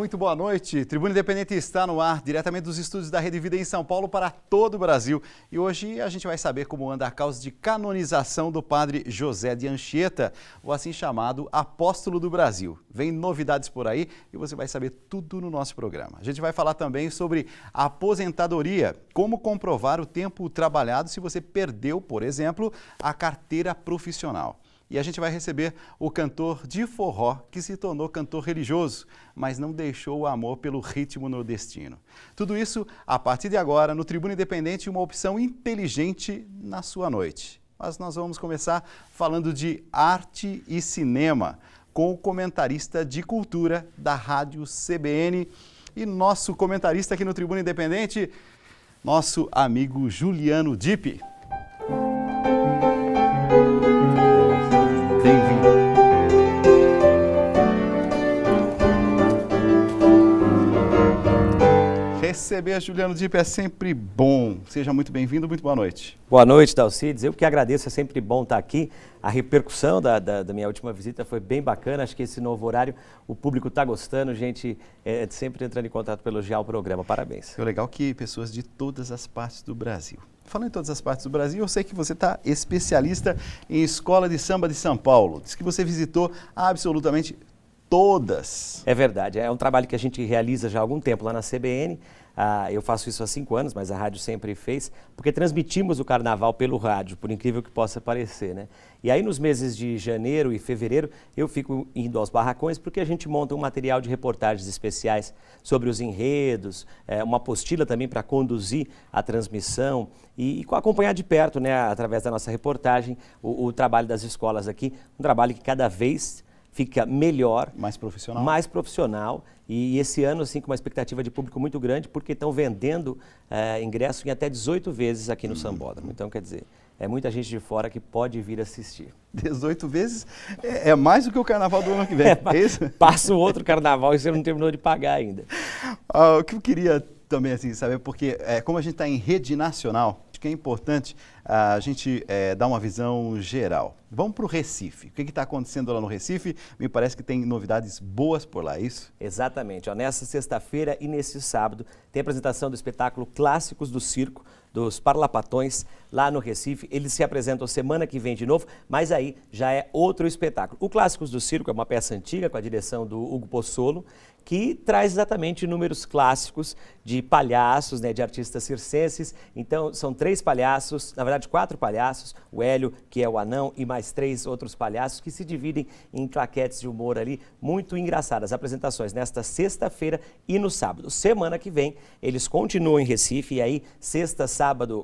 muito boa noite. Tribuna Independente está no ar, diretamente dos estúdios da Rede Vida em São Paulo para todo o Brasil. E hoje a gente vai saber como anda a causa de canonização do padre José de Anchieta, o assim chamado apóstolo do Brasil. Vem novidades por aí e você vai saber tudo no nosso programa. A gente vai falar também sobre a aposentadoria, como comprovar o tempo trabalhado se você perdeu, por exemplo, a carteira profissional. E a gente vai receber o cantor de forró, que se tornou cantor religioso, mas não deixou o amor pelo ritmo nordestino. Tudo isso a partir de agora no Tribuna Independente, uma opção inteligente na sua noite. Mas nós vamos começar falando de arte e cinema, com o comentarista de cultura da Rádio CBN e nosso comentarista aqui no Tribuna Independente, nosso amigo Juliano Dipp. Receber a Juliano Dipp é sempre bom. Seja muito bem-vindo, muito boa noite. Boa noite, Dalcides. Eu que agradeço, é sempre bom estar aqui. A repercussão da minha última visita foi bem bacana. Acho que esse novo horário o público está gostando, gente sempre entrando em contato para elogiar o programa. Parabéns. É legal que pessoas de todas as partes do Brasil. Falando em todas as partes do Brasil, eu sei que você está especialista em escola de samba de São Paulo. Diz que você visitou absolutamente todas. É verdade, é um trabalho que a gente realiza já há algum tempo lá na CBN. Eu faço isso há 5 anos, mas a rádio sempre fez, porque transmitimos o carnaval pelo rádio, por incrível que possa parecer, né? E aí nos meses de janeiro e fevereiro eu fico indo aos barracões porque a gente monta um material de reportagens especiais sobre os enredos, uma apostila também para conduzir a transmissão e acompanhar de perto, né, através da nossa reportagem, o trabalho das escolas aqui, um trabalho que cada vez fica melhor, mais profissional e esse ano assim com uma expectativa de público muito grande porque estão vendendo ingresso em até 18 vezes aqui no Sambódromo. Então, quer dizer, é muita gente de fora que pode vir assistir. 18 vezes é mais do que o carnaval do ano que vem, é isso? Passa o outro carnaval e você não terminou de pagar ainda. O que eu queria também assim, saber, porque como a gente está em rede nacional, acho que é importante a gente dar uma visão geral. Vamos para o Recife. O que está acontecendo lá no Recife? Me parece que tem novidades boas por lá, é isso? Exatamente. Nessa sexta-feira e nesse sábado tem a apresentação do espetáculo Clássicos do Circo, dos Parlapatões, lá no Recife. Eles se apresentam semana que vem de novo, mas aí já é outro espetáculo. O Clássicos do Circo é uma peça antiga com a direção do Hugo Pozzolo, que traz exatamente números clássicos de palhaços, né, de artistas circenses. Então, são 3 palhaços, na verdade 4 palhaços, o Hélio, que é o anão, e mais 3 outros palhaços que se dividem em claquetes de humor ali, muito engraçadas. Apresentações nesta sexta-feira e no sábado. Semana que vem, eles continuam em Recife, e aí,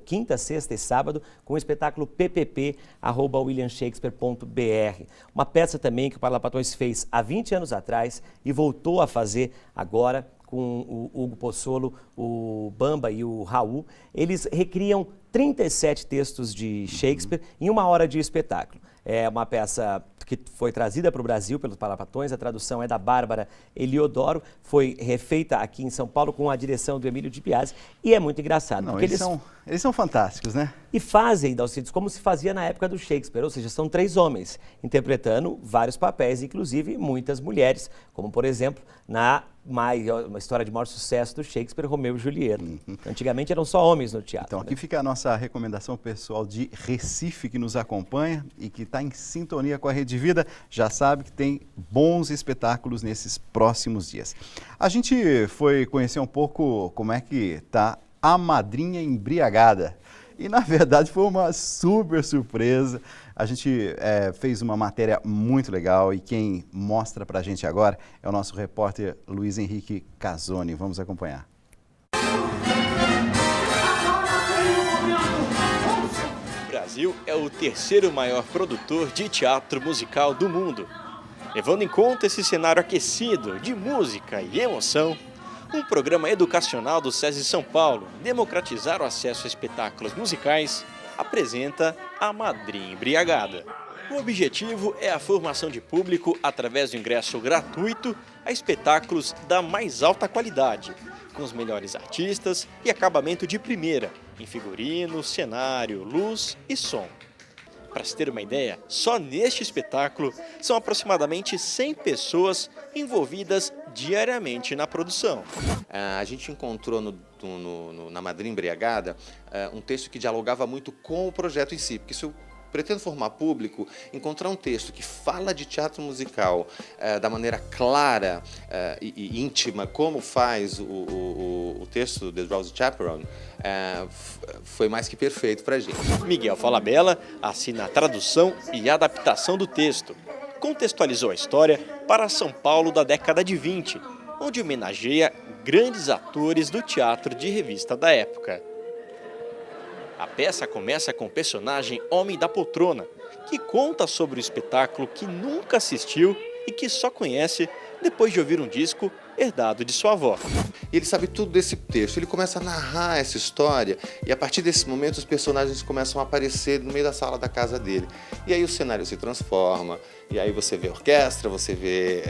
quinta, sexta e sábado, com o espetáculo PPP, @williamshakespeare.br. Uma peça também que o Parlapatões fez há 20 anos atrás e voltou a fazer agora com o Hugo Pozzolo, o Bamba e o Raul. Eles recriam 37 textos de Shakespeare em 1 hora de espetáculo. É uma peça que foi trazida para o Brasil pelos Parlapatões, a tradução é da Bárbara Eliodoro, foi refeita aqui em São Paulo com a direção do Emílio de Biasi e é muito engraçado. Não, eles são fantásticos, né? E fazem, Dalcides, como se fazia na época do Shakespeare, ou seja, são 3 homens interpretando vários papéis, inclusive muitas mulheres, como por exemplo uma história de maior sucesso do Shakespeare, Romeu e Julieta. Antigamente eram só homens no teatro. Então aqui fica a nossa recomendação pessoal de Recife que nos acompanha e que está em sintonia com a Rede Vida, já sabe que tem bons espetáculos nesses próximos dias. A gente foi conhecer um pouco como é que está a Madrinha Embriagada. E, na verdade, foi uma super surpresa. A gente fez uma matéria muito legal e quem mostra pra gente agora é o nosso repórter Luiz Henrique Casoni. Vamos acompanhar. O Brasil é o 3º maior produtor de teatro musical do mundo. Levando em conta esse cenário aquecido de música e emoção, um programa educacional do SESI São Paulo, Democratizar o Acesso a Espetáculos Musicais, apresenta a Madrinha Embriagada. O objetivo é a formação de público através do ingresso gratuito a espetáculos da mais alta qualidade, com os melhores artistas e acabamento de primeira, em figurino, cenário, luz e som. Para se ter uma ideia, só neste espetáculo são aproximadamente 100 pessoas envolvidas diariamente na produção. A gente encontrou na Madrinha Embriagada um texto que dialogava muito com o projeto em si, porque se eu pretendo formar público, encontrar um texto que fala de teatro musical da maneira clara e íntima, como faz o texto The Drowsy Chaperone, foi mais que perfeito para a gente. Miguel Falabella assina a tradução e adaptação do texto. Contextualizou a história para São Paulo da década de 20, onde homenageia grandes atores do teatro de revista da época. A peça começa com o personagem Homem da Poltrona, que conta sobre o espetáculo que nunca assistiu e que só conhece depois de ouvir um disco herdado de sua avó. Ele sabe tudo desse texto, ele começa a narrar essa história e a partir desse momento os personagens começam a aparecer no meio da sala da casa dele. E aí o cenário se transforma, e aí você vê a orquestra, você vê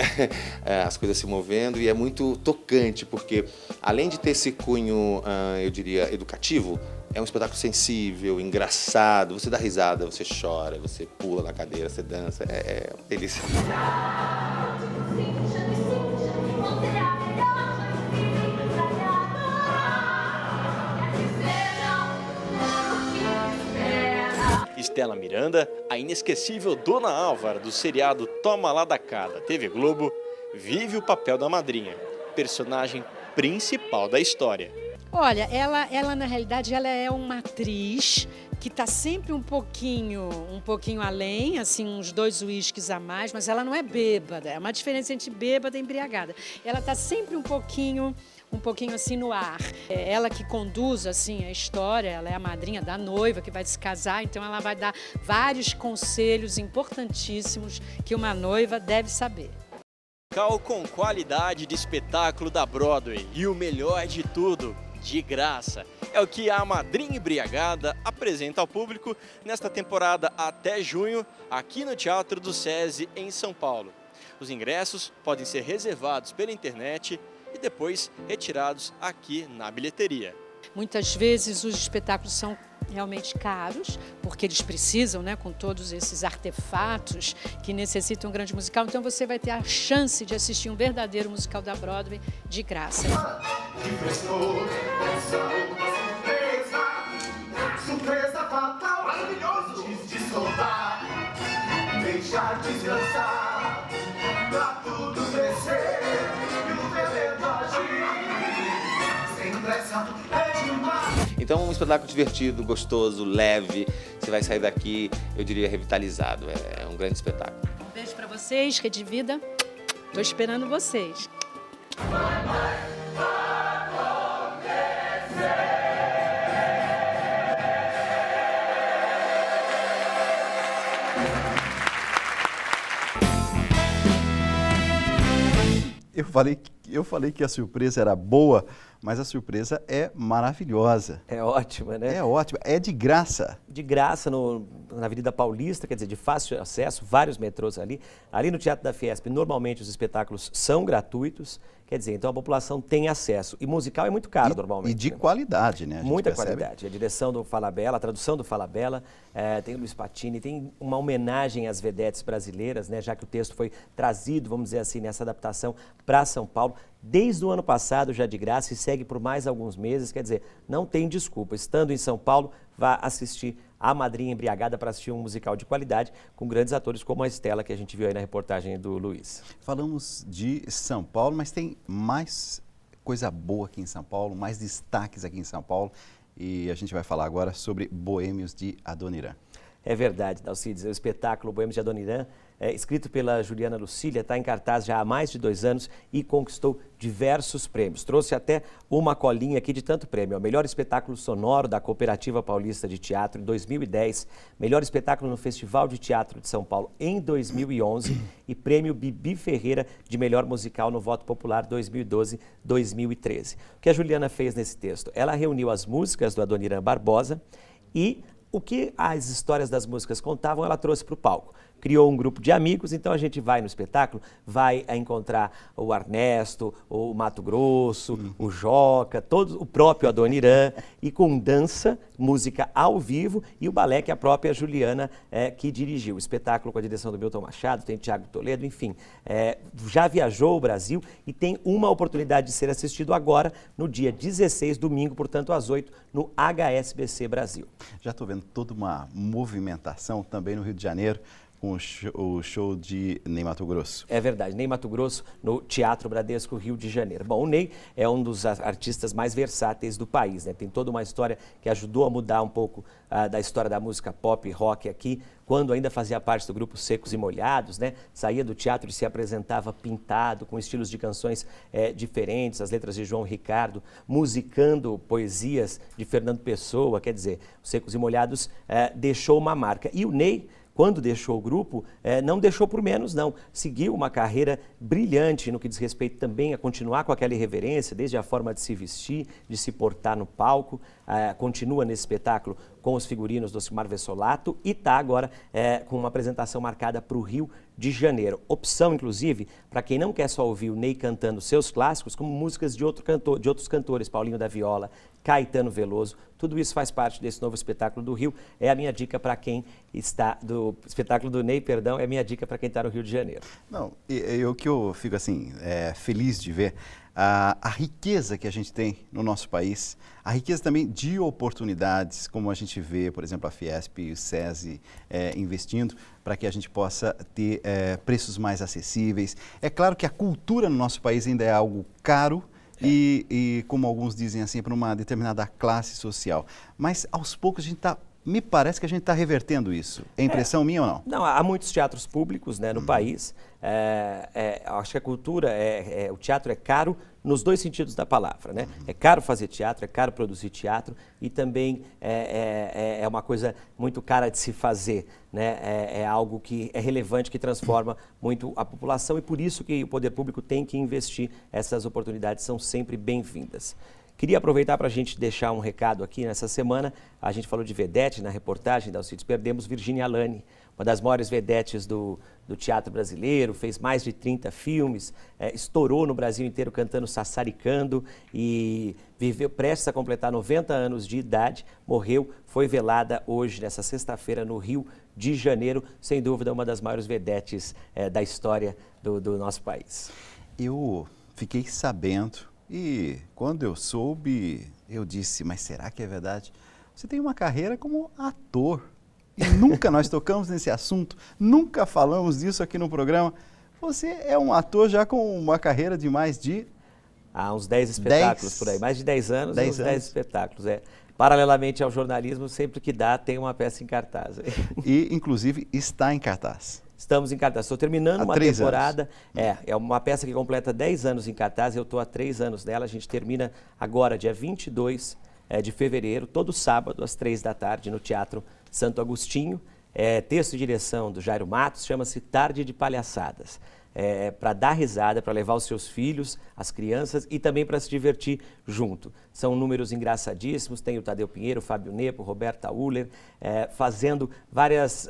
as coisas se movendo e é muito tocante, porque além de ter esse cunho, eu diria, educativo, é um espetáculo sensível, engraçado, você dá risada, você chora, você pula na cadeira, você dança, é uma delícia. Estela Miranda, a inesquecível Dona Álvara do seriado Toma Lá da Cá da TV Globo, vive o papel da madrinha, personagem principal da história. Olha, ela na realidade ela é uma atriz que está sempre um pouquinho além, assim, uns 2 uísques a mais, mas ela não é bêbada, é uma diferença entre bêbada e embriagada. Ela está sempre um pouquinho assim no ar. É ela que conduz assim a história, ela é a madrinha da noiva que vai se casar, então ela vai dar vários conselhos importantíssimos que uma noiva deve saber. Com qualidade de espetáculo da Broadway e o melhor de tudo, de graça. É o que a Madrinha Embriagada apresenta ao público nesta temporada até junho, aqui no Teatro do SESI, em São Paulo. Os ingressos podem ser reservados pela internet e depois retirados aqui na bilheteria. Muitas vezes os espetáculos são realmente caros, porque eles precisam, né, com todos esses artefatos que necessitam um grande musical. Então você vai ter a chance de assistir um verdadeiro musical da Broadway de graça. Surpresa fatal, maravilhoso, de soltar, deixar descansar, pra tudo descer e o veneno agir, sem pressa é demais. Então, um espetáculo divertido, gostoso, leve. Você vai sair daqui, eu diria, revitalizado. É um grande espetáculo. Um beijo para vocês, Rede Vida. Estou esperando vocês. Eu falei que a surpresa era boa, mas a surpresa é maravilhosa. É ótima, né? É ótima, é de graça. De graça na Avenida Paulista, quer dizer, de fácil acesso, vários metrôs ali. Ali no Teatro da Fiesp, normalmente os espetáculos são gratuitos, quer dizer, então a população tem acesso. E musical é muito caro normalmente. E de né? qualidade, né? A gente Muita percebe. qualidade. A direção do Falabella, a tradução do Falabella, tem o Luiz Patini, tem uma homenagem às vedetes brasileiras, né, já que o texto foi trazido, vamos dizer assim, nessa adaptação para São Paulo. Desde o ano passado, já de graça, e segue por mais alguns meses, quer dizer, não tem desculpa. Estando em São Paulo, vá assistir A Madrinha Embriagada para assistir um musical de qualidade com grandes atores como a Estela, que a gente viu aí na reportagem do Luiz. Falamos de São Paulo, mas tem mais coisa boa aqui em São Paulo, mais destaques aqui em São Paulo, e a gente vai falar agora sobre Boêmios de Adoniran. É verdade, Dalcides, o espetáculo Boêmios de Adoniran, escrito pela Juliana Lucília, está em cartaz já há mais de 2 anos e conquistou diversos prêmios. Trouxe até uma colinha aqui de tanto prêmio. O melhor espetáculo sonoro da Cooperativa Paulista de Teatro em 2010, melhor espetáculo no Festival de Teatro de São Paulo em 2011 e prêmio Bibi Ferreira de melhor musical no Voto Popular 2012-2013. O que a Juliana fez nesse texto? Ela reuniu as músicas do Adoniran Barbosa e o que as histórias das músicas contavam, ela trouxe para o palco. Criou um grupo de amigos, então a gente vai no espetáculo, vai encontrar o Ernesto, o Mato Grosso, o Joca, o próprio Adoniran, e com dança, música ao vivo, e o balé que a própria Juliana que dirigiu. O espetáculo com a direção do Milton Machado, tem Tiago Toledo, enfim, já viajou o Brasil e tem uma oportunidade de ser assistido agora, no dia 16, domingo, portanto, às 8, no HSBC Brasil. Já estou vendo toda uma movimentação também no Rio de Janeiro, com o show de Ney Matogrosso. É verdade, Ney Matogrosso no Teatro Bradesco, Rio de Janeiro. Bom, o Ney é um dos artistas mais versáteis do país, né? Tem toda uma história que ajudou a mudar um pouco da história da música pop e rock aqui, quando ainda fazia parte do grupo Secos e Molhados, né? Saía do teatro e se apresentava pintado, com estilos de canções diferentes, as letras de João Ricardo, musicando poesias de Fernando Pessoa, quer dizer, os Secos e Molhados deixou uma marca. E o Ney, quando deixou o grupo, não deixou por menos, não. Seguiu uma carreira brilhante no que diz respeito também a continuar com aquela irreverência, desde a forma de se vestir, de se portar no palco. Continua nesse espetáculo com os figurinos do Osmar Vessolato e está agora com uma apresentação marcada para o Rio de Janeiro. Opção, inclusive, para quem não quer só ouvir o Ney cantando seus clássicos, como músicas de outros cantores, Paulinho da Viola, Caetano Veloso, tudo isso faz parte desse novo espetáculo do Rio. É a minha dica para quem está, do espetáculo do Ney, perdão, é a minha dica para quem está no Rio de Janeiro. Não, o que eu fico assim, feliz de ver, a riqueza que a gente tem no nosso país, a riqueza também de oportunidades, como a gente vê, por exemplo, a Fiesp e o SESI investindo para que a gente possa ter preços mais acessíveis. É claro que a cultura no nosso país ainda é algo caro, e como alguns dizem assim, para uma determinada classe social. Mas aos poucos a gente me parece que a gente está revertendo isso. É impressão minha ou não? Não, há muitos teatros públicos, né, no país. Acho que a cultura, o teatro é caro nos dois sentidos da palavra, né? É caro fazer teatro, é caro produzir teatro e também é uma coisa muito cara de se fazer, né? É algo que é relevante, que transforma muito a população e por isso que o poder público tem que investir. Essas oportunidades são sempre bem-vindas. Queria aproveitar para a gente deixar um recado aqui nessa semana. A gente falou de vedete na reportagem da Alcides Perdemos, Virginia Alane, uma das maiores vedetes do teatro brasileiro, fez mais de 30 filmes, estourou no Brasil inteiro cantando Sassaricando e viveu prestes a completar 90 anos de idade, morreu, foi velada hoje, nessa sexta-feira, no Rio de Janeiro, sem dúvida uma das maiores vedetes da história do nosso país. Eu fiquei sabendo e quando eu soube, eu disse, mas será que é verdade? Você tem uma carreira como ator. E nunca nós tocamos nesse assunto, nunca falamos disso aqui no programa. Você é um ator já com uma carreira de mais de... Há uns 10 espetáculos por aí, mais de 10 anos, 10 espetáculos. Paralelamente ao jornalismo, sempre que dá, tem uma peça em cartaz. E, inclusive, está em cartaz. Estamos em cartaz. Estou terminando uma temporada. É uma peça que completa 10 anos em cartaz. Eu estou há 3 anos dela. A gente termina agora, dia 22 de fevereiro, todo sábado, às 3 da tarde, no Teatro Santo Agostinho. Texto e direção do Jairo Matos, chama-se Tarde de Palhaçadas. Para dar risada, para levar os seus filhos, as crianças e também para se divertir junto. São números engraçadíssimos, tem o Tadeu Pinheiro, o Fábio Nepo, Roberta Uller, fazendo vários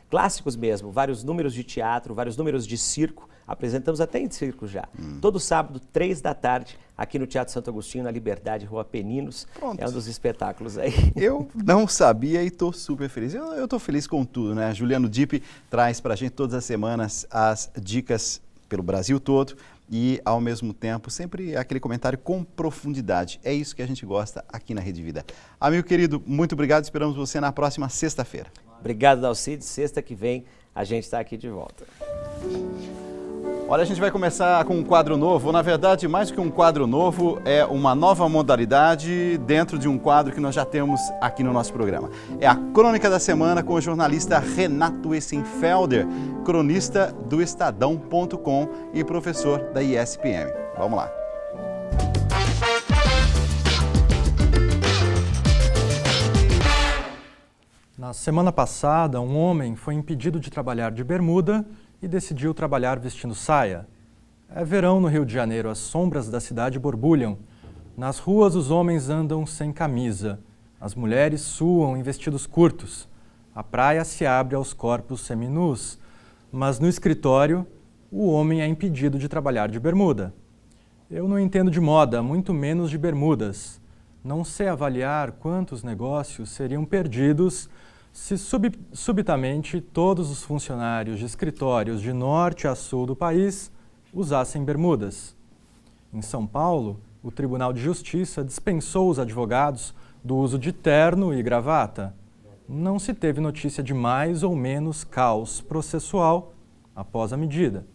clássicos mesmo, vários números de teatro, vários números de circo, apresentamos até em circo já. Todo sábado, 3 da tarde, aqui no Teatro Santo Agostinho, na Liberdade, Rua Peninos. Pronto. É um dos espetáculos aí. Eu não sabia e estou super feliz. Eu estou feliz com tudo, né? Juliano Dipp traz para a gente todas as semanas as dicas pelo Brasil todo e, ao mesmo tempo, sempre aquele comentário com profundidade. É isso que a gente gosta aqui na Rede Vida. Amigo querido, muito obrigado. Esperamos você na próxima sexta-feira. Obrigado, Alcides. Sexta que vem a gente está aqui de volta. Olha, a gente vai começar com um quadro novo. Na verdade, mais do que um quadro novo, é uma nova modalidade dentro de um quadro que nós já temos aqui no nosso programa. É a Crônica da Semana com o jornalista Renato Essenfelder, cronista do Estadão.com e professor da ISPM. Vamos lá. Na semana passada, um homem foi impedido de trabalhar de bermuda e decidiu trabalhar vestindo saia. É verão no Rio de Janeiro, as sombras da cidade borbulham. Nas ruas, os homens andam sem camisa. As mulheres suam em vestidos curtos. A praia se abre aos corpos seminus. Mas no escritório, o homem é impedido de trabalhar de bermuda. Eu não entendo de moda, muito menos de bermudas. Não sei avaliar quantos negócios seriam perdidos se subitamente todos os funcionários de escritórios de norte a sul do país usassem bermudas. Em São Paulo, o Tribunal de Justiça dispensou os advogados do uso de terno e gravata. Não se teve notícia de mais ou menos caos processual após a medida.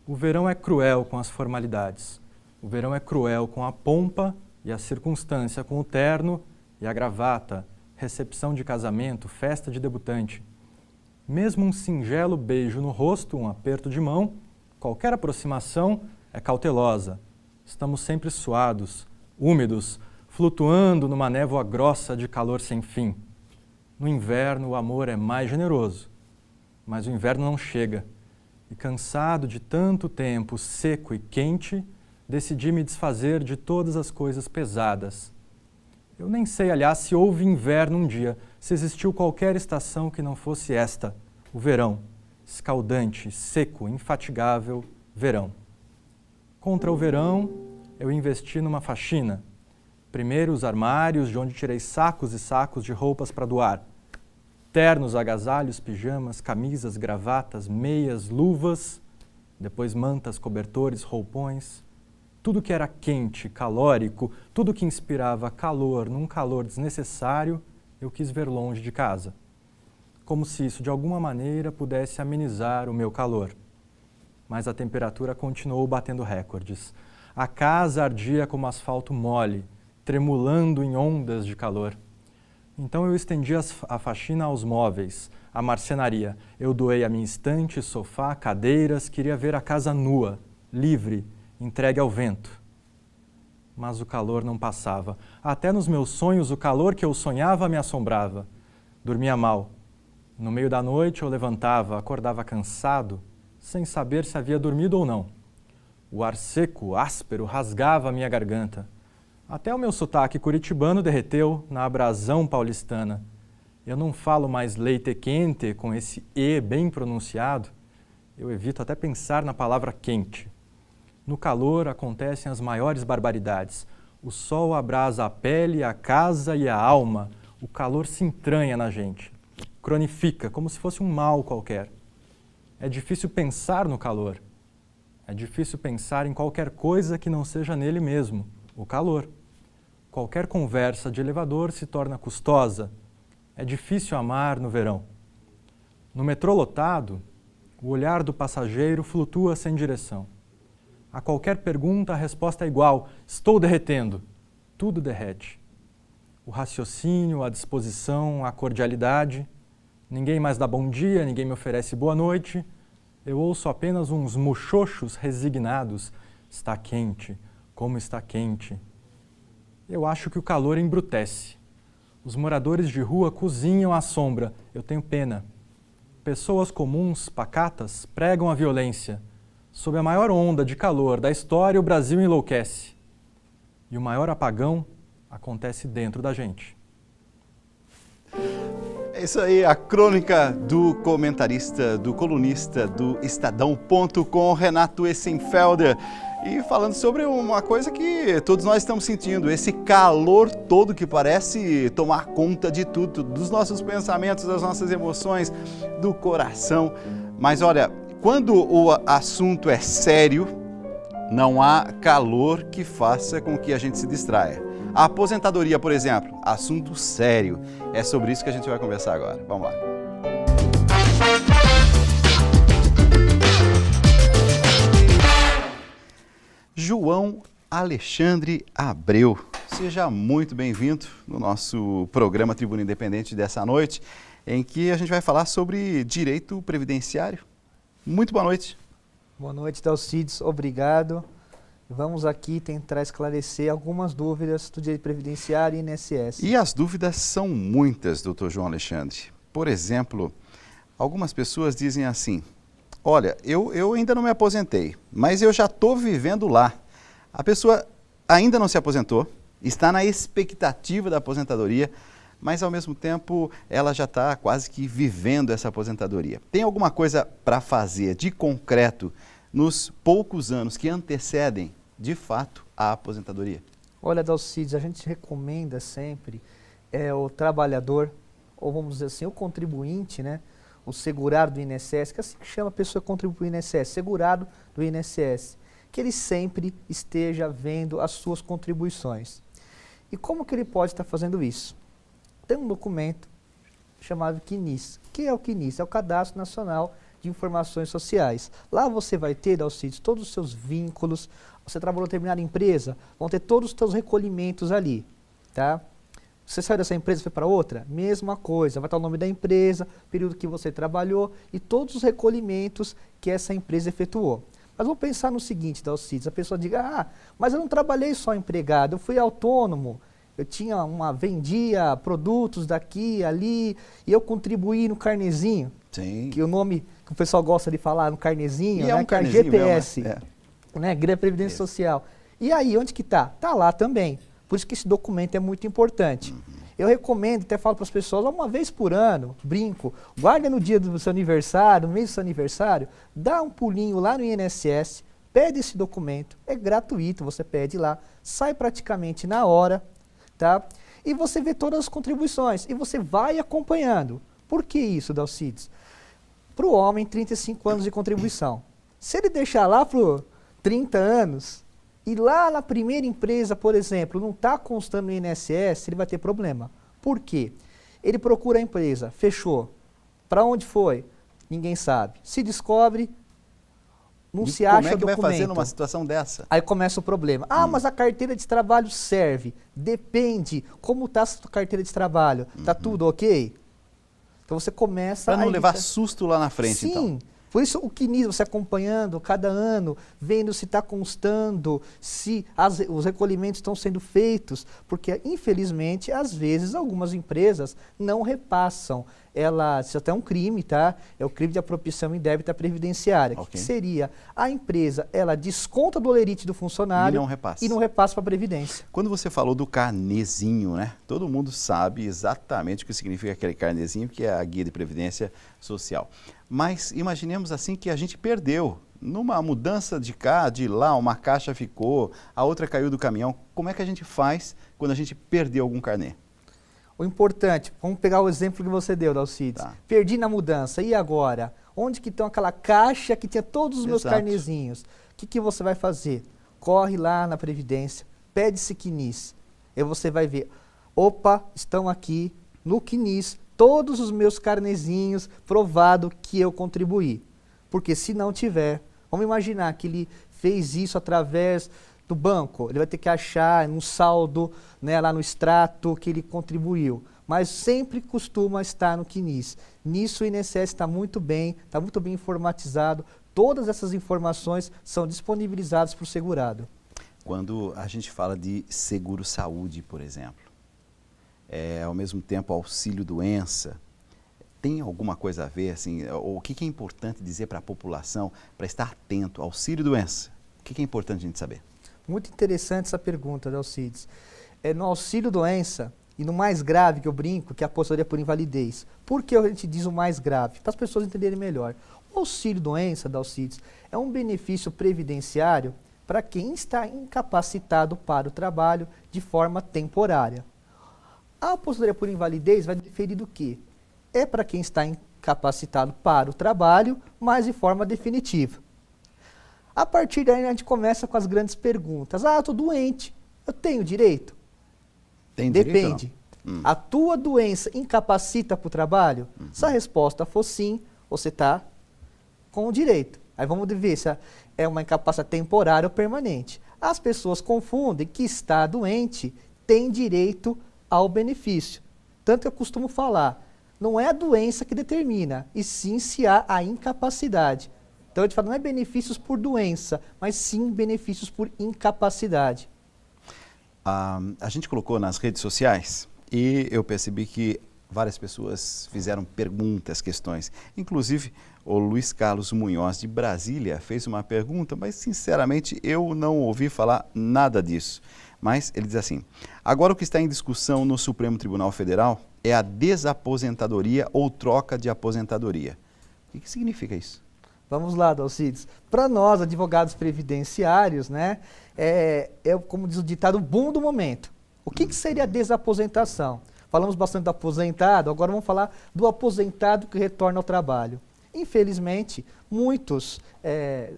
O verão é cruel com as formalidades. O verão é cruel com a pompa e a circunstância, com o terno e a gravata, recepção de casamento, festa de debutante. Mesmo um singelo beijo no rosto, um aperto de mão, qualquer aproximação é cautelosa. Estamos sempre suados, úmidos, flutuando numa névoa grossa de calor sem fim. No inverno, o amor é mais generoso, mas o inverno não chega. E cansado de tanto tempo seco e quente, decidi me desfazer de todas as coisas pesadas. Eu nem sei, aliás, se houve inverno um dia, se existiu qualquer estação que não fosse esta, o verão, escaldante, seco, infatigável verão. Contra o verão, eu investi numa faxina. Primeiro os armários, de onde tirei sacos e sacos de roupas para doar. Ternos, agasalhos, pijamas, camisas, gravatas, meias, luvas, depois mantas, cobertores, roupões. Tudo que era quente, calórico, tudo que inspirava calor num calor desnecessário, eu quis ver longe de casa. Como se isso de alguma maneira pudesse amenizar o meu calor. Mas a temperatura continuou batendo recordes. A casa ardia como asfalto mole, tremulando em ondas de calor. Então eu estendi a faxina aos móveis, à marcenaria. Eu doei a minha estante, sofá, cadeiras, queria ver a casa nua, livre, entregue ao vento. Mas o calor não passava. Até nos meus sonhos, o calor que eu sonhava me assombrava. Dormia mal. No meio da noite eu levantava, acordava cansado, sem saber se havia dormido ou não. O ar seco, áspero, rasgava a minha garganta. Até o meu sotaque curitibano derreteu na abrasão paulistana. Eu não falo mais leite quente com esse E bem pronunciado. Eu evito até pensar na palavra quente. No calor acontecem as maiores barbaridades. O sol abrasa a pele, a casa e a alma. O calor se entranha na gente. Cronifica, como se fosse um mal qualquer. É difícil pensar no calor. É difícil pensar em qualquer coisa que não seja nele mesmo, o calor. Qualquer conversa de elevador se torna custosa. É difícil amar no verão. No metrô lotado, o olhar do passageiro flutua sem direção. A qualquer pergunta, a resposta é igual: estou derretendo. Tudo derrete. O raciocínio, a disposição, a cordialidade. Ninguém mais dá bom dia, ninguém me oferece boa noite. Eu ouço apenas uns muxoxos resignados. Está quente, como está quente. Eu acho que o calor embrutece. Os moradores de rua cozinham à sombra. Eu tenho pena. Pessoas comuns, pacatas, pregam a violência. Sob a maior onda de calor da história, o Brasil enlouquece. E o maior apagão acontece dentro da gente. É isso aí, a crônica do comentarista, do colunista do Estadão.com, Renato Essenfelder. E falando sobre uma coisa que todos nós estamos sentindo, esse calor todo que parece tomar conta de tudo, dos nossos pensamentos, das nossas emoções, do coração. Mas olha, quando o assunto é sério, não há calor que faça com que a gente se distraia. A aposentadoria, por exemplo, assunto sério. É sobre isso que a gente vai conversar agora. Vamos lá. João Alexandre Abreu, seja muito bem-vindo no nosso programa Tribuna Independente dessa noite, em que a gente vai falar sobre direito previdenciário. Muito boa noite. Boa noite, Dalcides. Obrigado. Vamos aqui tentar esclarecer algumas dúvidas do direito previdenciário e INSS. E as dúvidas são muitas, doutor João Alexandre. Por exemplo, algumas pessoas dizem assim: olha, eu ainda não me aposentei, mas eu já estou vivendo lá. A pessoa ainda não se aposentou, está na expectativa da aposentadoria, mas ao mesmo tempo ela já está quase que vivendo essa aposentadoria. Tem alguma coisa para fazer de concreto nos poucos anos que antecedem, de fato, a aposentadoria? Olha, Dalcides, a gente recomenda sempre o trabalhador, ou vamos dizer assim, o contribuinte, né? O segurado do INSS, que é assim que chama a pessoa que contribui para o INSS, segurado do INSS, que ele sempre esteja vendo as suas contribuições. E como que ele pode estar fazendo isso? Tem um documento chamado CNIS. O que é o CNIS? É o Cadastro Nacional de Informações Sociais. Lá você vai ter, Dalcides, todos os seus vínculos. Você trabalhou em determinada empresa, vão ter todos os seus recolhimentos ali, tá? Você saiu dessa empresa e foi para outra? Mesma coisa, vai estar o nome da empresa, período que você trabalhou e todos os recolhimentos que essa empresa efetuou. Mas vamos pensar no seguinte, Dalcides, a pessoa diga, mas eu não trabalhei só empregado, eu fui autônomo, eu vendia produtos daqui, ali, e eu contribuí no carnezinho, Sim. que o nome que o pessoal gosta de falar no carnezinho, E né, é um que é carnezinho GPS, mesmo, né, Guia Previdência Social. E aí, onde que está? Está lá também. Por isso que esse documento é muito importante. Eu recomendo, até falo para as pessoas, uma vez por ano, brinco, guarda no dia do seu aniversário, no mês do seu aniversário, dá um pulinho lá no INSS, pede esse documento, é gratuito, você pede lá, sai praticamente na hora, tá? E você vê todas as contribuições, e você vai acompanhando. Por que isso, Dalcides? Para o homem, 35 anos de contribuição. Se ele deixar lá para 30 anos, e lá na primeira empresa, por exemplo, não está constando no INSS, ele vai ter problema. Por quê? Ele procura a empresa, fechou. Para onde foi? Ninguém sabe. Se descobre, não se acha Como é que vai documento. fazer numa situação dessa? Aí começa o problema. Mas a carteira de trabalho serve. Depende. Como está a sua carteira de trabalho? Está tudo ok? Então você começa Para não a levar evitar- susto lá na frente, Sim. então. Por isso o CNIS, você acompanhando cada ano, vendo se está constando, se os recolhimentos estão sendo feitos, porque infelizmente, às vezes, algumas empresas não repassam. Isso até é um crime, tá? É o crime de apropriação indébita previdenciária. O que seria? A empresa, ela desconta do holerite do funcionário E não repassa para a Previdência. Quando você falou do carnezinho, né? Todo mundo sabe exatamente o que significa aquele carnezinho, que é a Guia de Previdência Social. Mas imaginemos assim que a gente perdeu. Numa mudança de lá, uma caixa ficou, a outra caiu do caminhão. Como é que a gente faz quando a gente perdeu algum carnê? O importante, vamos pegar o exemplo que você deu, Dalcides. Tá. Perdi na mudança, e agora? Onde que estão aquela caixa que tinha todos os meus Exato. carnezinhos? O que você vai fazer? Corre lá na Previdência, pede esse CNIS. E você vai ver, opa, estão aqui no CNIS todos os meus carnezinhos provado que eu contribuí. Porque se não tiver, vamos imaginar que ele fez isso através do banco, ele vai ter que achar no saldo, né, lá no extrato que ele contribuiu, mas sempre costuma estar no CNIS. Nisso o INSS está muito bem informatizado, todas essas informações são disponibilizadas para o segurado. Quando a gente fala de seguro-saúde, por exemplo, ao mesmo tempo auxílio-doença, tem alguma coisa a ver, assim, o que é importante dizer para a população para estar atento? Auxílio-doença, o que é importante a gente saber? Muito interessante essa pergunta, Dalcides. No auxílio-doença, e no mais grave que eu brinco, que é a aposentadoria por invalidez. Por que a gente diz o mais grave? Para as pessoas entenderem melhor. O auxílio-doença, Dalcides, é um benefício previdenciário para quem está incapacitado para o trabalho de forma temporária. A aposentadoria por invalidez vai diferir do quê? É para quem está incapacitado para o trabalho, mas de forma definitiva. A partir daí a gente começa com as grandes perguntas. Eu estou doente, eu tenho direito? Tem direito? Depende. A tua doença incapacita para o trabalho? Se a resposta for sim, você está com o direito. Aí vamos ver se é uma incapacidade temporária ou permanente. As pessoas confundem que está doente tem direito ao benefício. Tanto que eu costumo falar, não é a doença que determina, e sim se há a incapacidade. Então, a gente fala, não é benefícios por doença, mas sim benefícios por incapacidade. A gente colocou nas redes sociais e eu percebi que várias pessoas fizeram perguntas, questões. Inclusive, o Luiz Carlos Munhoz, de Brasília, fez uma pergunta, mas, sinceramente, eu não ouvi falar nada disso. Mas ele diz assim: agora o que está em discussão no Supremo Tribunal Federal é a desaposentadoria ou troca de aposentadoria. O que significa isso? Vamos lá, Dalcides. Para nós, advogados previdenciários, né, como diz o ditado, o boom do momento. O que seria a desaposentação? Falamos bastante do aposentado, agora vamos falar do aposentado que retorna ao trabalho. Infelizmente, muitos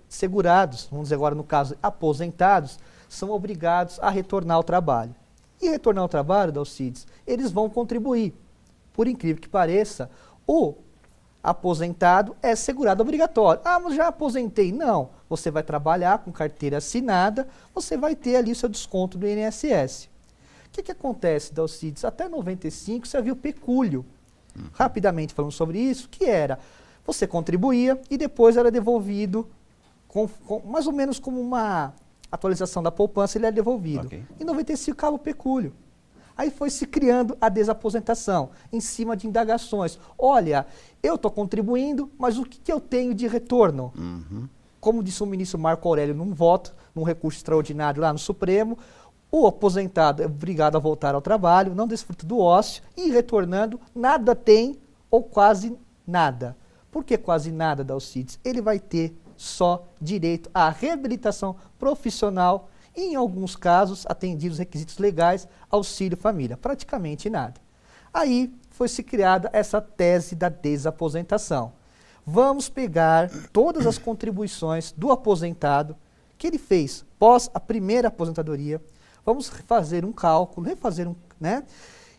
segurados, vamos dizer agora no caso aposentados, são obrigados a retornar ao trabalho. E retornar ao trabalho, Dalcides, eles vão contribuir. Por incrível que pareça, o aposentado é segurado obrigatório. Ah, mas já aposentei. Não, você vai trabalhar com carteira assinada, você vai ter ali o seu desconto do INSS. O que acontece, Dalcides? Até 95 você havia o pecúlio. Rapidamente falando sobre isso, que era, você contribuía e depois era devolvido, mais ou menos como uma atualização da poupança, ele era devolvido. Okay. Em 95 ficava o pecúlio. Aí foi se criando a desaposentação, em cima de indagações. Olha, eu estou contribuindo, mas o que eu tenho de retorno? Como disse o ministro Marco Aurélio num voto, num recurso extraordinário lá no Supremo, o aposentado é obrigado a voltar ao trabalho, não desfruta do ócio, e retornando, nada tem ou quase nada. Por que quase nada, Dalcides? Ele vai ter só direito à reabilitação profissional e, em alguns casos, atendidos os requisitos legais, auxílio família. Praticamente nada. Aí foi-se criada essa tese da desaposentação. Vamos pegar todas as contribuições do aposentado que ele fez pós a primeira aposentadoria, vamos fazer um cálculo,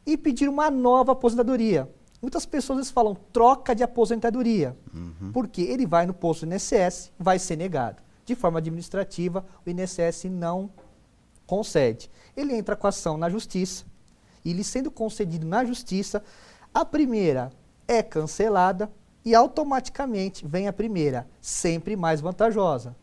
e pedir uma nova aposentadoria. Muitas pessoas falam troca de aposentadoria, porque ele vai no posto do INSS, vai ser negado. De forma administrativa, o INSS não concede. Ele entra com a ação na justiça, e ele sendo concedido na justiça, a primeira é cancelada e automaticamente vem a primeira, sempre mais vantajosa.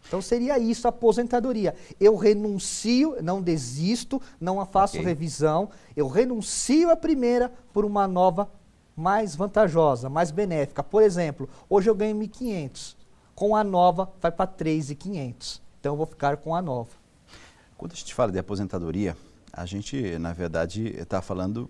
Então seria isso, a aposentadoria. Eu renuncio, não desisto, não faço revisão, eu renuncio à primeira por uma nova mais vantajosa, mais benéfica. Por exemplo, hoje eu ganho 1.500, com a nova vai para 3.500. Então eu vou ficar com a nova. Quando a gente fala de aposentadoria, a gente, na verdade, está falando,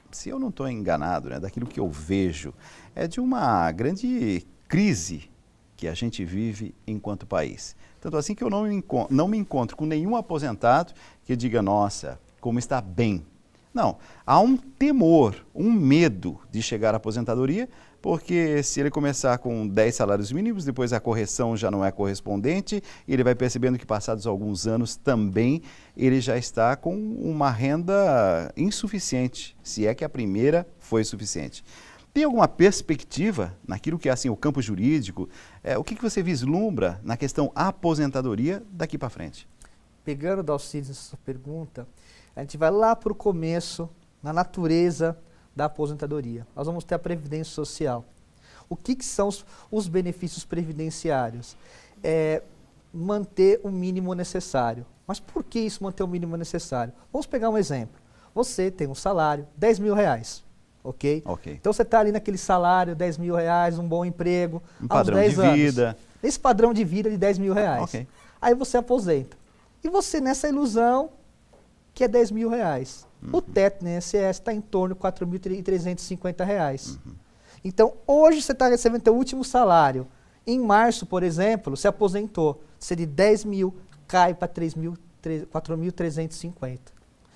se eu não estou enganado, daquilo que eu vejo, é de uma grande crise que a gente vive enquanto país. Tanto assim que eu não me encontro com nenhum aposentado que diga, nossa, como está bem. Não, há um temor, um medo de chegar à aposentadoria, porque se ele começar com 10 salários mínimos, depois a correção já não é correspondente, e ele vai percebendo que passados alguns anos também ele já está com uma renda insuficiente, se é que a primeira foi suficiente. Tem alguma perspectiva naquilo que é assim, o campo jurídico? O que você vislumbra na questão aposentadoria daqui para frente? Pegando, Dalcides, essa pergunta, a gente vai lá para o começo, na natureza da aposentadoria. Nós vamos ter a Previdência Social. O que são os benefícios previdenciários? Manter o mínimo necessário. Mas por que isso, manter o mínimo necessário? Vamos pegar um exemplo. Você tem um salário, R$10.000. Ok? Então você está ali naquele salário, R$10.000, um bom emprego, um padrão de vida. Esse padrão de vida de R$10.000. Aí você aposenta. E você nessa ilusão que é R$10.000. O teto no INSS está em torno de R$4.350. Então hoje você está recebendo seu último salário. Em março, por exemplo, você aposentou. Você de 10.000 cai para 4.350.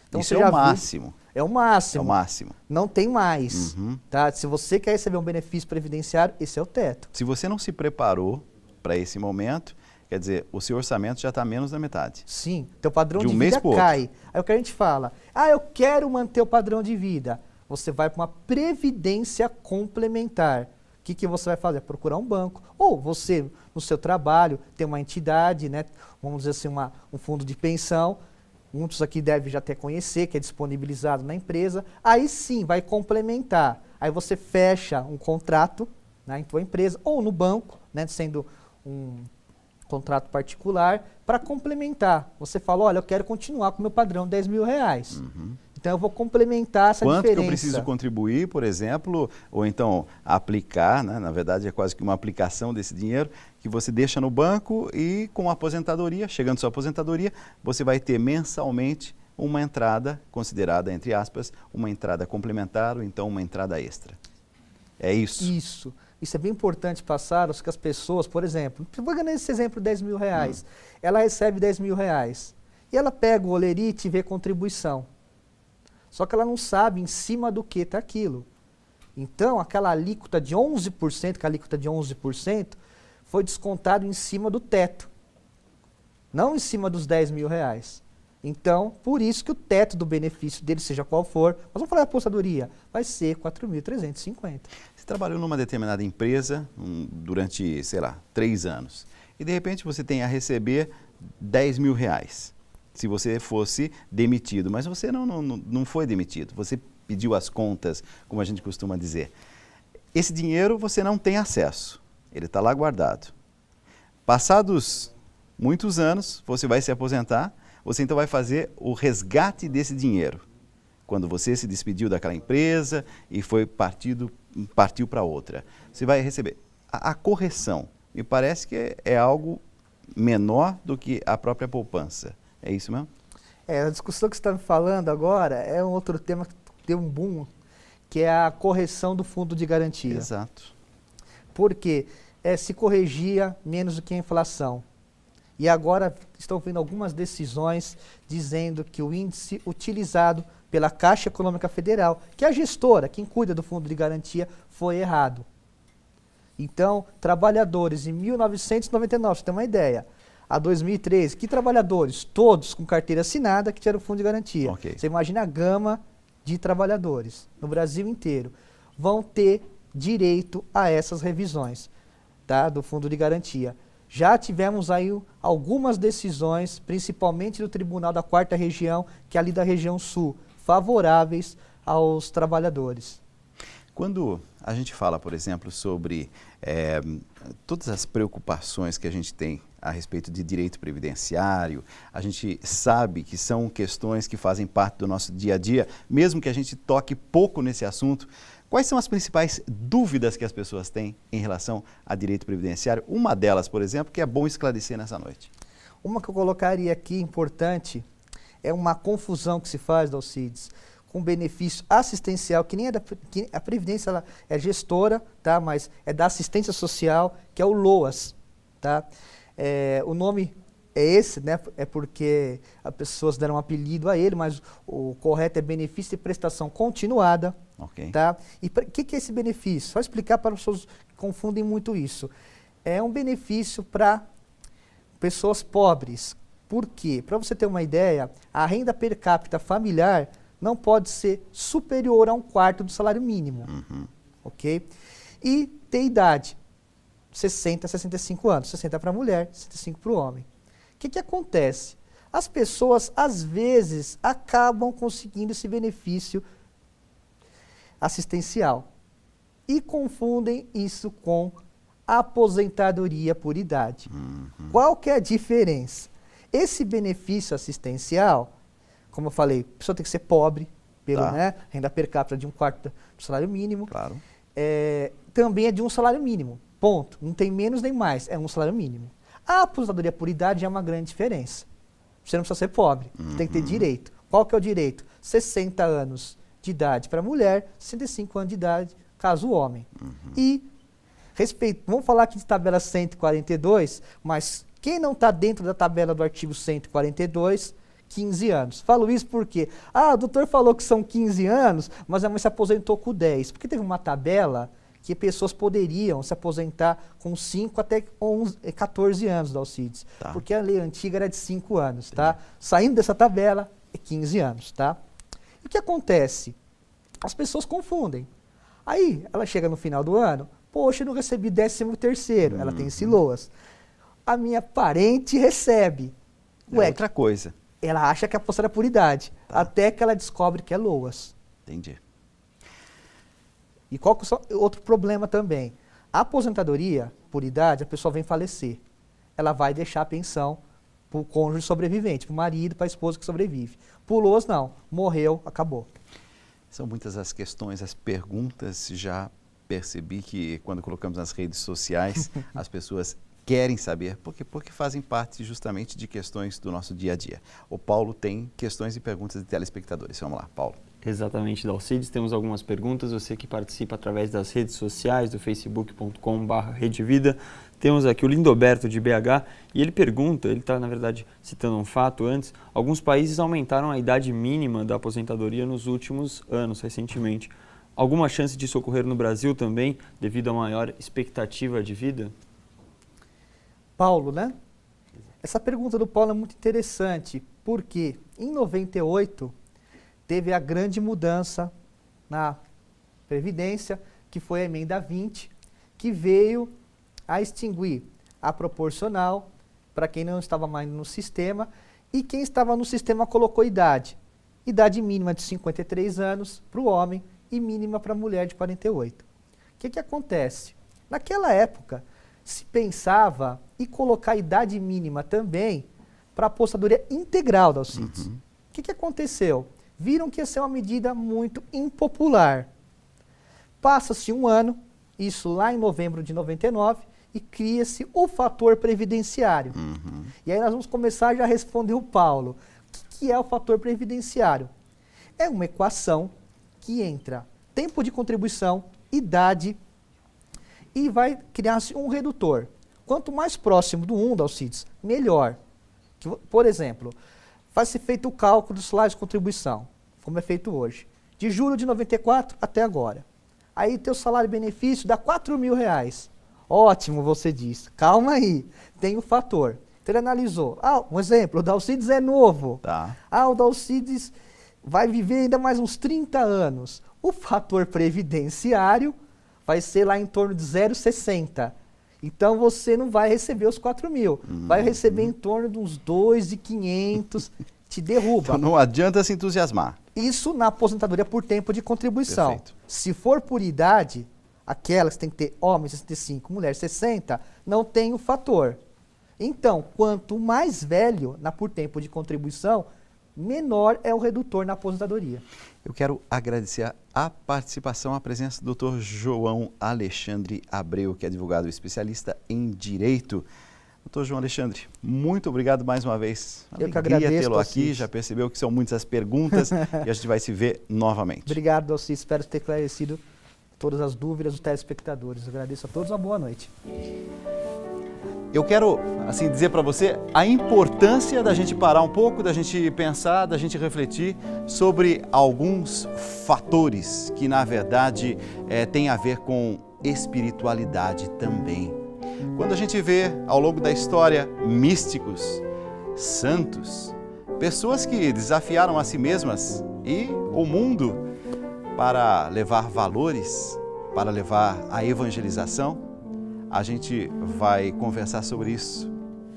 Então, isso é o máximo. É o máximo. É o máximo. Não tem mais. Tá? Se você quer receber um benefício previdenciário, esse é o teto. Se você não se preparou para esse momento, quer dizer, o seu orçamento já está menos da metade. Sim, teu padrão de vida cai. Aí o que a gente fala? Eu quero manter o padrão de vida. Você vai para uma previdência complementar. O que você vai fazer? Procurar um banco. Ou você, no seu trabalho, tem uma entidade, vamos dizer assim, um fundo de pensão. Muitos aqui devem já até conhecer, que é disponibilizado na empresa. Aí sim, vai complementar. Aí você fecha um contrato em tua empresa ou no banco, sendo um contrato particular, para complementar. Você fala, olha, eu quero continuar com o meu padrão R$10.000. Então eu vou complementar essa Quanto diferença. que eu preciso contribuir, por exemplo, ou então aplicar, né? Na verdade é quase que uma aplicação desse dinheiro que você deixa no banco e com a aposentadoria, chegando sua aposentadoria, você vai ter mensalmente uma entrada considerada, entre aspas, uma entrada complementar ou então uma entrada extra. É isso? Isso. Isso é bem importante passar, que as pessoas, por exemplo, vou ganhar esse exemplo, R$10.000. Ela recebe R$10.000 e ela pega o olerite e vê contribuição. Só que ela não sabe em cima do que está aquilo. Então, aquela alíquota de 11%, que a alíquota de 11%, foi descontado em cima do teto, não em cima dos R$10.000. Então, por isso que o teto do benefício dele, seja qual for, nós vamos falar da aposentadoria, vai ser R$4.350. Você trabalhou numa determinada empresa durante, sei lá, 3 anos. E de repente você tem a receber R$10.000. Se você fosse demitido, mas você não foi demitido, você pediu as contas, como a gente costuma dizer. Esse dinheiro você não tem acesso, ele está lá guardado. Passados muitos anos, você vai se aposentar, você então vai fazer o resgate desse dinheiro. Quando você se despediu daquela empresa e partiu para outra, você vai receber. A correção, me parece que é algo menor do que a própria poupança. É isso mesmo? A discussão que você está me falando agora é um outro tema que deu um boom, que é a correção do fundo de garantia. Exato. Porque se corrigia menos do que a inflação. E agora estão vindo algumas decisões dizendo que o índice utilizado pela Caixa Econômica Federal, que é a gestora, quem cuida do fundo de garantia, foi errado. Então, trabalhadores em 1999, você tem uma ideia, a 2013, que trabalhadores? Todos com carteira assinada que tiveram fundo de garantia. Okay. Você imagina a gama de trabalhadores no Brasil inteiro vão ter direito a essas revisões, tá, do fundo de garantia. Já tivemos aí algumas decisões, principalmente do Tribunal da 4ª Região, que é ali da região sul, favoráveis aos trabalhadores. Quando a gente fala, por exemplo, sobre todas as preocupações que a gente tem a respeito de direito previdenciário, a gente sabe que são questões que fazem parte do nosso dia a dia, mesmo que a gente toque pouco nesse assunto. Quais são as principais dúvidas que as pessoas têm em relação a direito previdenciário? Uma delas, por exemplo, que é bom esclarecer nessa noite. Uma que eu colocaria aqui, importante, é uma confusão que se faz, Dalcides, com benefício assistencial, que nem é que a Previdência ela é gestora, tá? Mas é da assistência social, que é o LOAS. Tá? O nome é esse, né? É porque as pessoas deram um apelido a ele, mas o correto é benefício de prestação continuada. Okay. Tá? E o que é esse benefício? Só explicar para as pessoas que confundem muito isso. É um benefício para pessoas pobres. Por quê? Para você ter uma ideia, a renda per capita familiar não pode ser superior a 1/4 do salário mínimo. Ok? E ter idade, 60 a 65 anos. 60 para a mulher, 65 para o homem. O que acontece? As pessoas, às vezes, acabam conseguindo esse benefício assistencial e confundem isso com aposentadoria por idade. Qual que é a diferença? Esse benefício assistencial, como eu falei, a pessoa tem que ser pobre, pela renda per capita de 1/4 do salário mínimo. Claro. Também é de um salário mínimo, ponto. Não tem menos nem mais, é um salário mínimo. A aposentadoria por idade é uma grande diferença. Você não precisa ser pobre, você tem que ter direito. Qual que é o direito? 60 anos de idade para a mulher, 65 anos de idade, caso homem. E, vamos falar aqui de tabela 142, mas quem não está dentro da tabela do artigo 142, 15 anos. Falo isso porque, o doutor falou que são 15 anos, mas a mãe se aposentou com 10. Porque teve uma tabela que pessoas poderiam se aposentar com 5 até 14 anos, Dalcides. Tá. Porque a lei antiga era de 5 anos, tá? Saindo dessa tabela, é 15 anos, tá? E o que acontece? As pessoas confundem. Aí, ela chega no final do ano, poxa, eu não recebi 13º, ela tem esse LOAS. A minha parente recebe. É outra coisa. Ela acha que é apostada por idade, até que ela descobre que é LOAS. Entendi. E qual que é o outro problema também? A aposentadoria por idade, a pessoa vem falecer. Ela vai deixar a pensão para o cônjuge sobrevivente, para o marido, para a esposa que sobrevive. Para o Los, não. Morreu, acabou. São muitas as questões, as perguntas. Já percebi que quando colocamos nas redes sociais, as pessoas querem saber, porque fazem parte justamente de questões do nosso dia a dia. O Paulo tem questões e perguntas de telespectadores. Vamos lá, Paulo. Exatamente, Dalcides. Temos algumas perguntas. Você que participa através das redes sociais, do facebook.com/redevida. Temos aqui o Lindoberto de BH e ele pergunta, ele está na verdade citando um fato antes, alguns países aumentaram a idade mínima da aposentadoria nos últimos anos, recentemente. Alguma chance disso ocorrer no Brasil também, devido à maior expectativa de vida? Paulo, né? Essa pergunta do Paulo é muito interessante, porque em 98 teve a grande mudança na Previdência, que foi a emenda 20, que veio a extinguir a proporcional para quem não estava mais no sistema, e quem estava no sistema colocou idade. Idade mínima de 53 anos para o homem e mínima para a mulher de 48. O que acontece? Naquela época, se pensava em colocar a idade mínima também para a aposentadoria integral da Alcides. O que aconteceu? Viram que ia ser uma medida muito impopular. Passa-se um ano, isso lá em novembro de 99, e cria-se o fator previdenciário. E aí nós vamos começar já a responder o Paulo. O que é o fator previdenciário? É uma equação que entra tempo de contribuição, idade, e vai criar-se um redutor. Quanto mais próximo do 1 da Alcides, melhor. Por exemplo, faz-se feito o cálculo do salário de contribuição, como é feito hoje, de julho de 94 até agora. Aí teu salário e benefício dá R$4.000. Ótimo, você diz. Calma aí, tem o fator. Então ele analisou. Um exemplo, o Dalcides é novo. Tá. O Dalcides vai viver ainda mais uns 30 anos. O fator previdenciário vai ser lá em torno de 0,60. Então você não vai receber os 4.000. Vai receber em torno de uns 2.500, te derruba. Então não adianta se entusiasmar. Isso na aposentadoria por tempo de contribuição. Perfeito. Se for por idade, aquelas que tem que ter homem 65, mulher 60, não tem o fator. Então, quanto mais velho por tempo de contribuição, menor é o redutor na aposentadoria. Eu quero agradecer a participação, a presença do Dr. João Alexandre Abreu, que é advogado especialista em Direito. Dr. João Alexandre, muito obrigado mais uma vez. Eu que agradeço, tê-lo aqui, já percebeu que são muitas perguntas e a gente vai se ver novamente. Obrigado, Dalci. Espero ter esclarecido todas as dúvidas dos telespectadores. Eu agradeço a todos, uma boa noite. Eu quero, dizer para você a importância da gente parar um pouco, da gente pensar, da gente refletir sobre alguns fatores que, na verdade, têm a ver com espiritualidade também. Quando a gente vê, ao longo da história, místicos, santos, pessoas que desafiaram a si mesmas e o mundo para levar valores, para levar a evangelização, a gente vai conversar sobre isso,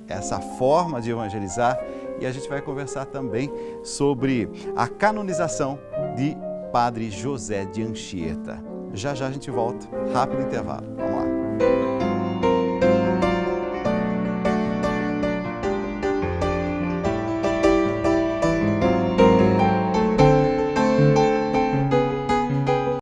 essa forma de evangelizar, e a gente vai conversar também sobre a canonização de Padre José de Anchieta. Já já a gente volta, rápido intervalo. Vamos lá.